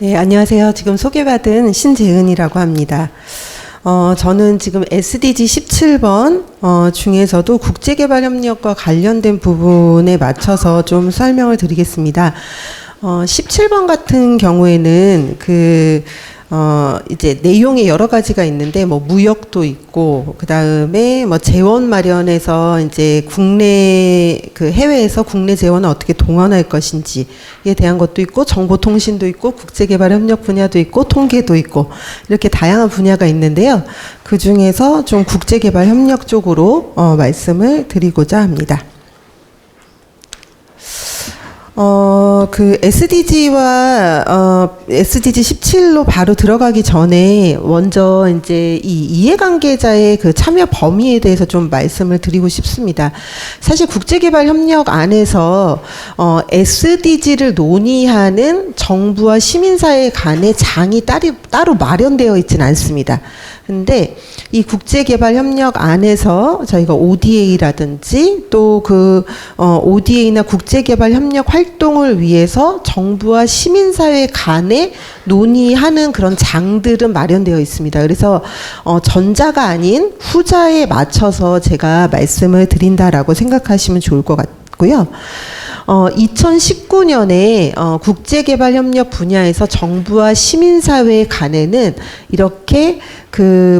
네, 안녕하세요. 지금 소개받은 신재은이라고 합니다. 저는 지금 SDG 17번 중에서도 국제개발협력과 관련된 부분에 맞춰서 좀 설명을 드리겠습니다. 17번 같은 경우에는 이제 내용이 여러 가지가 있는데, 뭐, 무역도 있고, 그 다음에 뭐, 재원 마련해서 이제 해외에서 국내 재원을 어떻게 동원할 것인지에 대한 것도 있고, 정보통신도 있고, 국제개발협력 분야도 있고, 통계도 있고, 이렇게 다양한 분야가 있는데요. 그 중에서 좀 국제개발협력 쪽으로 말씀을 드리고자 합니다. SDG와, SDG 17로 바로 들어가기 전에 먼저 이제 이 이해관계자의 그 참여 범위에 대해서 좀 말씀을 드리고 싶습니다. 사실 국제개발협력 안에서, SDG를 논의하는 정부와 시민사회 간의 장이 따로 마련되어 있지는 않습니다. 근데 이 국제개발협력 안에서 저희가 ODA라든지 또 ODA나 국제개발협력 활동을 위해서 정부와 시민사회 간에 논의하는 그런 장들은 마련되어 있습니다. 그래서 전자가 아닌 후자에 맞춰서 제가 말씀을 드린다라고 생각하시면 좋을 것 같고요. 2019년에 국제개발협력 분야에서 정부와 시민사회 간에는 이렇게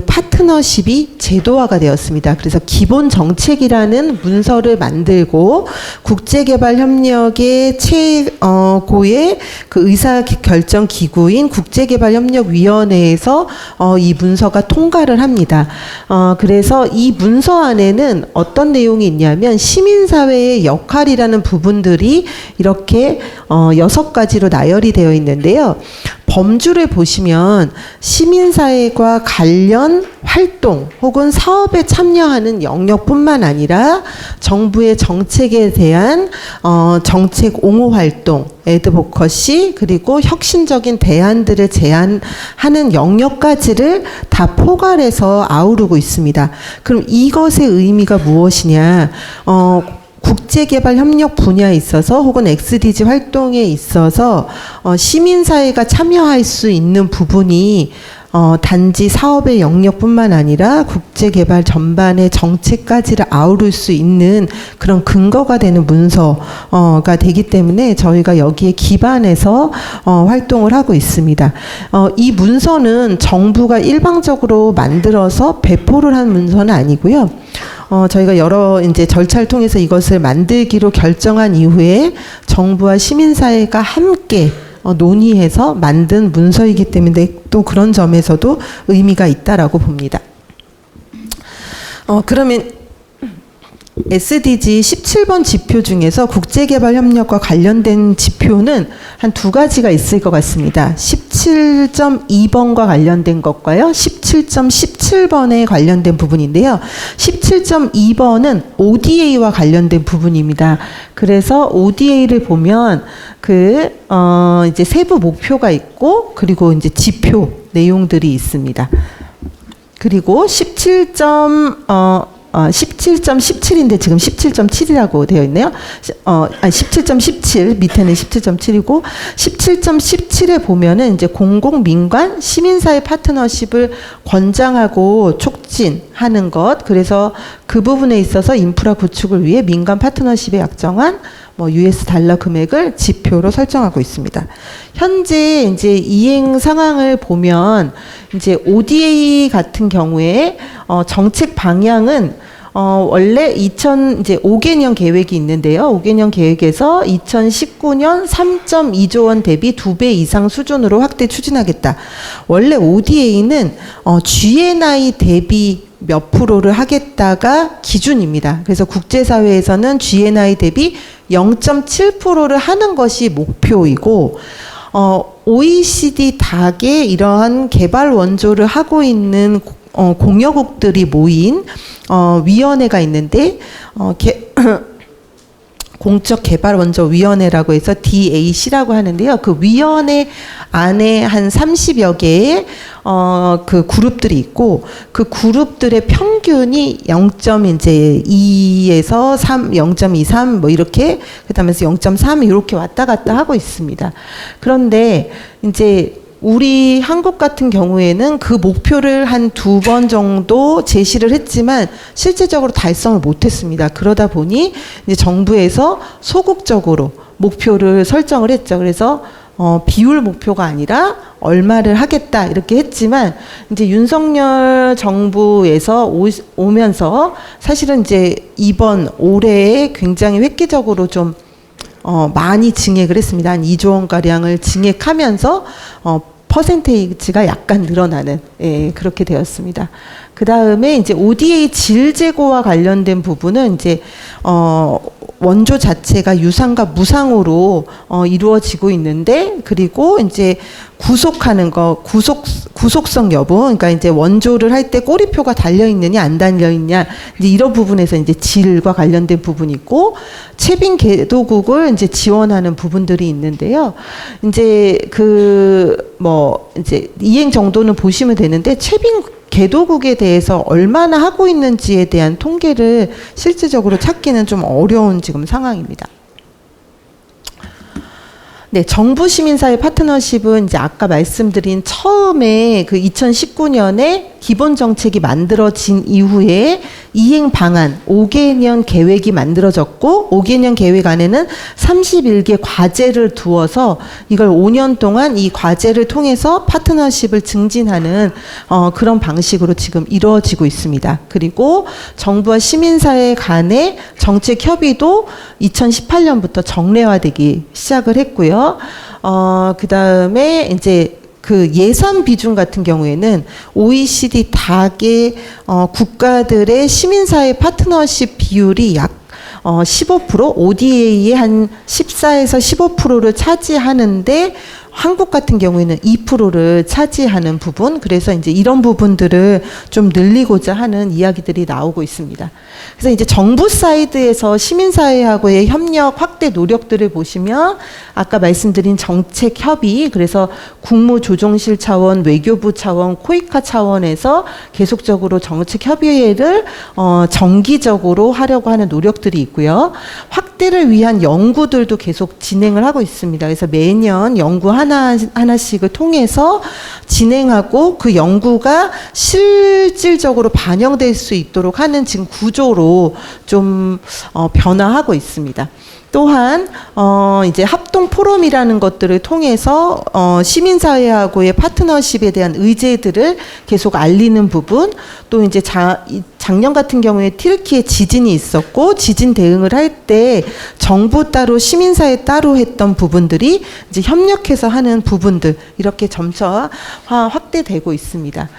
파트너십이 제도화가 되었습니다. 그래서 기본 정책이라는 문서를 만들고 국제개발협력의 최고의 의사결정 기구인 국제개발협력위원회에서 이 문서가 통과를 합니다. 그래서 이 문서 안에는 어떤 내용이 있냐면 시민사회의 역할이라는 부분들이 이렇게 6가지로 나열이 되어 있는데요. 범주를 보시면 시민사회과 관련 활동 혹은 사업에 참여하는 영역뿐만 아니라 정부의 정책에 대한 정책 옹호 활동, 애드보커시, 그리고 혁신적인 대안들을 제안하는 영역까지를 다 포괄해서 아우르고 있습니다. 그럼 이것의 의미가 무엇이냐? 국제개발협력 분야에 있어서 혹은 XDG 활동에 있어서 시민사회가 참여할 수 있는 부분이 단지 사업의 영역뿐만 아니라 국제개발 전반의 정책까지를 아우를 수 있는 그런 근거가 되는 문서가 되기 때문에 저희가 여기에 기반해서 활동을 하고 있습니다. 이 문서는 정부가 일방적으로 만들어서 배포를 한 문서는 아니고요. 저희가 여러 이제 절차를 통해서 이것을 만들기로 결정한 이후에 정부와 시민사회가 함께 논의해서 만든 문서이기 때문에 또 그런 점에서도 의미가 있다라고 봅니다. 그러면 SDG 17번 지표 중에서 국제개발협력과 관련된 지표는 한 2가지가 있을 것 같습니다. 17.2번과 관련된 것과요. 17.17번에 관련된 부분인데요. 17.2번은 ODA와 관련된 부분입니다. 그래서 ODA를 보면 이제 세부 목표가 있고 그리고 이제 지표 내용들이 있습니다. 그리고 17.17인데 지금 17.7이라고 되어 있네요. 17.17 밑에는 17.7이고 17.17에 보면은 이제 공공민관 시민사회 파트너십을 권장하고 촉진하는 것. 그래서 그 부분에 있어서 인프라 구축을 위해 민간 파트너십에 약정한 US 달러 금액을 지표로 설정하고 있습니다. 현재 이제 이행 상황을 보면 이제 ODA 같은 경우에 정책 방향은 원래 이제 5개년 계획이 있는데요. 5개년 계획에서 2019년 3.2조 원 대비 2배 이상 수준으로 확대 추진하겠다. 원래 ODA는 GNI 대비 몇 프로를 하겠다가 기준입니다. 그래서 국제사회에서는 GNI 대비 0.7%를 하는 것이 목표이고, OECD 닥에 이러한 개발 원조를 하고 있는 공여국들이 모인 위원회가 있는데 공적개발원조위원회라고 해서 DAC라고 하는데요. 그 위원회 안에 한 30여 개의 그 그룹들이 있고 그 그룹들의 평균이 0.2에서 3, 0.23 뭐 이렇게 그다음에 0.3 이렇게 왔다 갔다 하고 있습니다. 그런데 이제 우리 한국 같은 경우에는 그 목표를 한 2번 정도 제시를 했지만 실제적으로 달성을 못했습니다. 그러다 보니 이제 정부에서 소극적으로 목표를 설정을 했죠. 그래서 비율 목표가 아니라 얼마를 하겠다 이렇게 했지만 이제 윤석열 정부에서 오면서 사실은 이제 이번 올해에 굉장히 획기적으로 좀 많이 증액을 했습니다. 한 2조 원 가량을 증액하면서 퍼센테이지가 약간 늘어나는 그렇게 되었습니다. 그 다음에 이제 ODA 질 제고와 관련된 부분은 이제 원조 자체가 유상과 무상으로 이루어지고 있는데 그리고 이제 구속하는 거 구속성 여부 그러니까 이제 원조를 할 때 꼬리표가 달려 있느냐 안 달려 있냐 이제 이런 부분에서 이제 질과 관련된 부분이 있고 채빙 궤도국을 이제 지원하는 부분들이 있는데요. 이제 이제 이행 정도는 보시면 되는데 채빙 궤도국에 대해서 얼마나 하고 있는지에 대한 통계를 실질적으로 찾기는 좀 어려운 지금 상황입니다. 네, 정부 시민사회 파트너십은 이제 아까 말씀드린 처음에 그 2019년에 기본 정책이 만들어진 이후에 이행 방안 5개년 계획이 만들어졌고 5개년 계획 안에는 31개 과제를 두어서 이걸 5년 동안 이 과제를 통해서 파트너십을 증진하는 그런 방식으로 지금 이루어지고 있습니다. 그리고 정부와 시민사회 간의 정책 협의도 2018년부터 정례화되기 시작을 했고요. 그 다음에 이제 그 예산 비중 같은 경우에는 OECD 다계 국가들의 시민사회 파트너십 비율이 약 15%, ODA의 한 14에서 15%를 차지하는데 한국 같은 경우에는 2%를 차지하는 부분, 그래서 이제 이런 부분들을 좀 늘리고자 하는 이야기들이 나오고 있습니다. 그래서 이제 정부 사이드에서 시민사회하고의 협력 확대 노력들을 보시면 아까 말씀드린 정책 협의, 그래서 국무조정실 차원, 외교부 차원, 코이카 차원에서 계속적으로 정책 협의회를 정기적으로 하려고 하는 노력들이 있고요. 확대를 위한 연구들도 계속 진행을 하고 있습니다. 그래서 매년 연구 하나씩을 통해서 진행하고 그 연구가 실질적으로 반영될 수 있도록 하는 지금 구조로 좀 변화하고 있습니다. 또한 이제 합동 포럼이라는 것들을 통해서 시민사회하고의 파트너십에 대한 의제들을 계속 알리는 부분, 또 이제 작년 같은 경우에 튀르키예 지진이 있었고 지진 대응을 할 때 정부 따로 시민사회 따로 했던 부분들이 이제 협력해서 하는 부분들 이렇게 점차 확대되고 있습니다.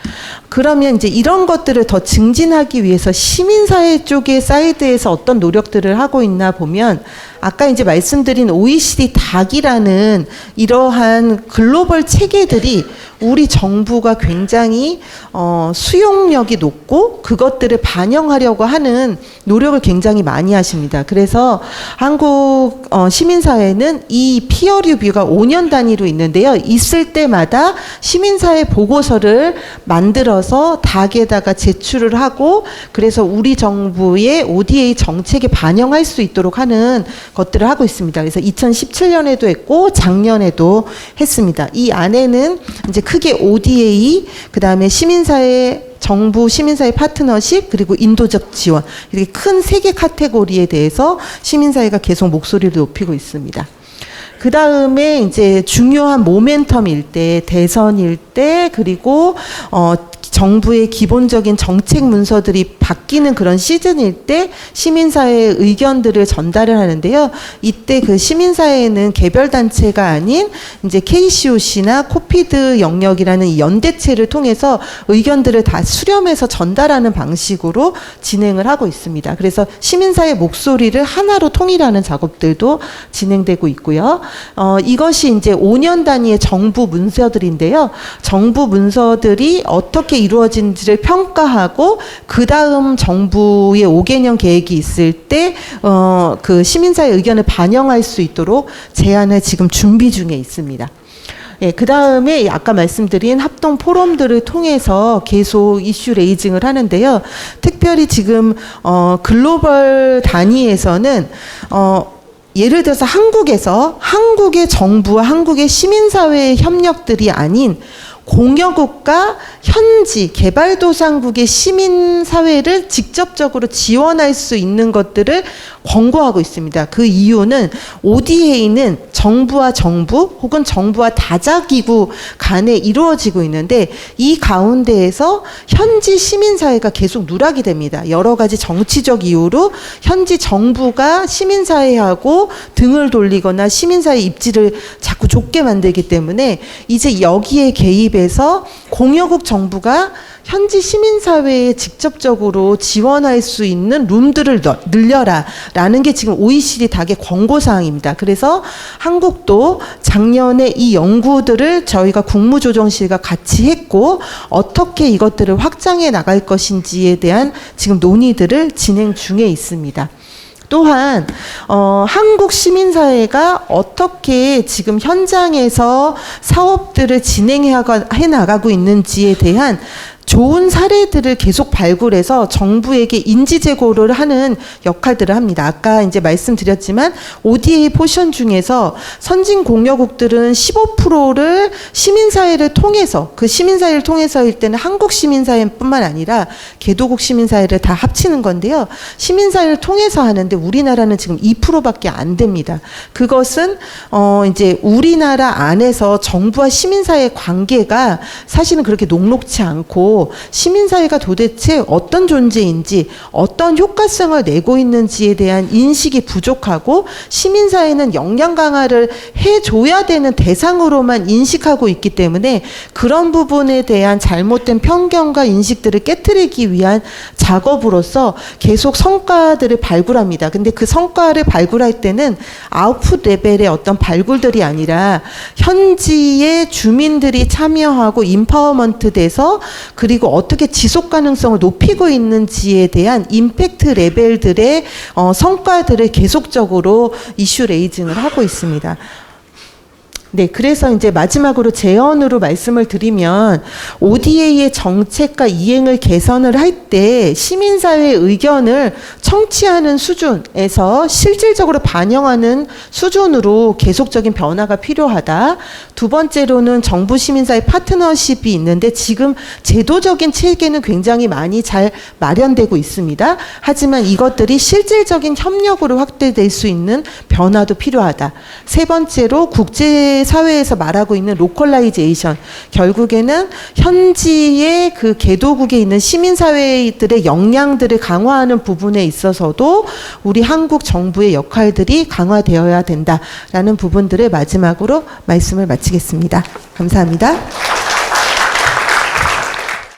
그러면 이제 이런 것들을 더 증진하기 위해서 시민사회 쪽의 사이드에서 어떤 노력들을 하고 있나 보면 아까 이제 말씀드린 OECD 닥이라는 이러한 글로벌 체계들이 우리 정부가 굉장히 수용력이 높고 그것들을 반영하려고 하는 노력을 굉장히 많이 하십니다. 그래서 한국 시민사회는 이 피어 리뷰가 5년 단위로 있는데요. 있을 때마다 시민사회 보고서를 만들어서 닥에다가 제출을 하고 그래서 우리 정부의 ODA 정책에 반영할 수 있도록 하는 것들을 하고 있습니다. 그래서 2017년에도 했고 작년에도 했습니다. 이 안에는 이제 크게 ODA, 그 다음에 시민사회, 정부 시민사회 파트너십, 그리고 인도적 지원, 이렇게 큰 3개 카테고리에 대해서 시민사회가 계속 목소리를 높이고 있습니다. 그 다음에 이제 중요한 모멘텀일 때, 대선일 때, 그리고 정부의 기본적인 정책 문서들이 바뀌는 그런 시즌일 때 시민사회의 의견들을 전달을 하는데요. 이때 그 시민사회는 개별단체가 아닌 이제 KCOC나 코피드 영역이라는 이 연대체를 통해서 의견들을 다 수렴해서 전달하는 방식으로 진행을 하고 있습니다. 그래서 시민사회 목소리를 하나로 통일하는 작업들도 진행되고 있고요. 이것이 이제 5년 단위의 정부 문서들인데요. 정부 문서들이 어떻게 이루어진지를 평가하고 그 다음 정부의 5개년 계획이 있을 때 그 시민사회 의견을 반영할 수 있도록 제안을 지금 준비 중에 있습니다. 예, 그 다음에 아까 말씀드린 합동 포럼들을 통해서 계속 이슈 레이징을 하는데요. 특별히 지금 글로벌 단위에서는 예를 들어서 한국에서 한국의 정부와 한국의 시민사회의 협력들이 아닌 공여국과 현지 개발도상국의 시민사회를 직접적으로 지원할 수 있는 것들을 권고하고 있습니다. 그 이유는 ODA는 정부와 정부 혹은 정부와 다자기구 간에 이루어지고 있는데 이 가운데에서 현지 시민사회가 계속 누락이 됩니다. 여러 가지 정치적 이유로 현지 정부가 시민사회하고 등을 돌리거나 시민사회 입지를 자꾸 좁게 만들기 때문에 이제 여기에 개입해서 공여국 정부가 현지 시민사회에 직접적으로 지원할 수 있는 룸들을 늘려라 라는 게 지금 OECD 닥의 권고사항입니다. 그래서 한국도 작년에 이 연구들을 저희가 국무조정실과 같이 했고 어떻게 이것들을 확장해 나갈 것인지에 대한 지금 논의들을 진행 중에 있습니다. 또한 한국 시민사회가 어떻게 지금 현장에서 사업들을 진행해 나가고 있는지에 대한 좋은 사례들을 계속 발굴해서 정부에게 인지 제고를 하는 역할들을 합니다. 아까 이제 말씀드렸지만 ODA 포션 중에서 선진 공여국들은 15%를 시민사회를 통해서 그 시민사회를 통해서일 때는 한국 시민사회뿐만 아니라 개도국 시민사회를 다 합치는 건데요. 시민사회를 통해서 하는데 우리나라는 지금 2%밖에 안 됩니다. 그것은 이제 우리나라 안에서 정부와 시민사회 관계가 사실은 그렇게 녹록치 않고 시민사회가 도대체 어떤 존재인지 어떤 효과성을 내고 있는지에 대한 인식이 부족하고 시민사회는 역량 강화를 해줘야 되는 대상으로만 인식하고 있기 때문에 그런 부분에 대한 잘못된 편견과 인식들을 깨트리기 위한 작업으로서 계속 성과들을 발굴합니다. 근데 그 성과를 발굴할 때는 아웃풋 레벨의 어떤 발굴들이 아니라 현지의 주민들이 참여하고 임파워먼트 돼서 그리고 어떻게 지속 가능성을 높이고 있는지에 대한 임팩트 레벨들의 성과들을 계속적으로 이슈 레이징을 하고 있습니다. 네, 그래서 이제 마지막으로 제언으로 말씀을 드리면 ODA의 정책과 이행을 개선을 할 때 시민사회의 의견을 청취하는 수준에서 실질적으로 반영하는 수준으로 계속적인 변화가 필요하다. 두 번째로는 정부 시민사회 파트너십이 있는데 지금 제도적인 체계는 굉장히 많이 잘 마련되고 있습니다. 하지만 이것들이 실질적인 협력으로 확대될 수 있는 변화도 필요하다. 세 번째로 국제 사회에서 말하고 있는 로컬라이제이션, 결국에는 현지의 그 개도국에 있는 시민사회들의 역량들을 강화하는 부분에 있어서도 우리 한국 정부의 역할들이 강화되어야 된다라는 부분들을 마지막으로 말씀을 마치겠습니다. 감사합니다.